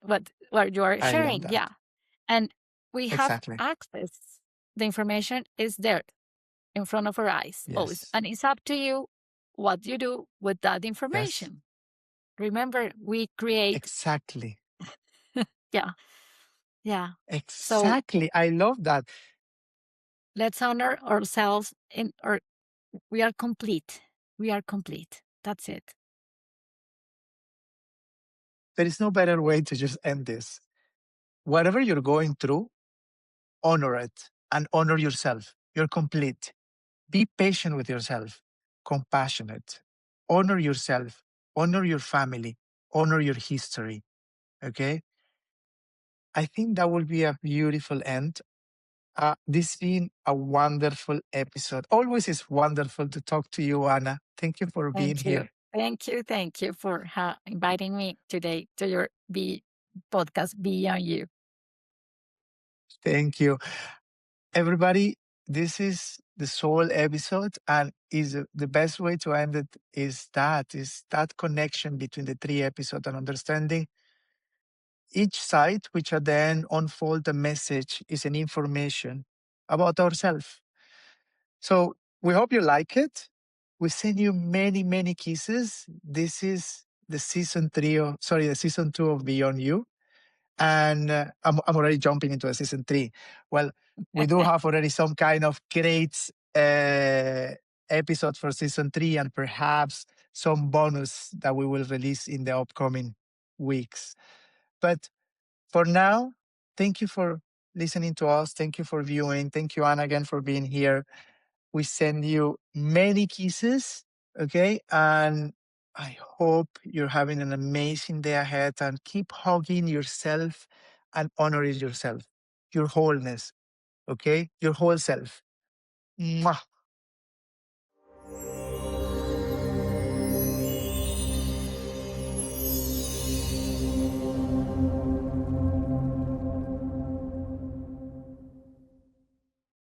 What you are I love sharing, that. yeah. And We have Exactly. access. The information is there in front of our eyes always. Yes. And it's up to you what you do with that Yes. information. Remember, we create. Exactly. Yeah. Yeah. So Exactly. I love that. let's honor ourselves in or we are complete. We are complete. That's it. There is no better way to just end this. Whatever you're going through, honor it and honor yourself. You're complete. Be patient with yourself, compassionate. Honor yourself, honor your family, honor your history. Okay. I think that will be a beautiful end. This has been a wonderful episode. Always is wonderful to talk to you, Anna. Thank you for being Thank you. here. Thank you. Thank you for inviting me today to your podcast, Beyond You. Thank you. Everybody, this is the sole episode, and is the best way to end it is that connection between the three episodes and understanding each side, which at the end unfold the message is an information about ourselves. So we hope you like it. We send you many, many kisses. This is the the season two of Beyond You. And I'm already jumping into a season three. Well, we do have already some kind of great uh, episode for season three, and perhaps some bonus that we will release in the upcoming weeks. But for now, thank you for listening to us. Thank you for viewing. Thank you, Anna, again for being here. We send you many kisses, okay? And I hope you're having an amazing day ahead, and keep hugging yourself and honoring yourself, your wholeness, okay? Your whole self. Mwah.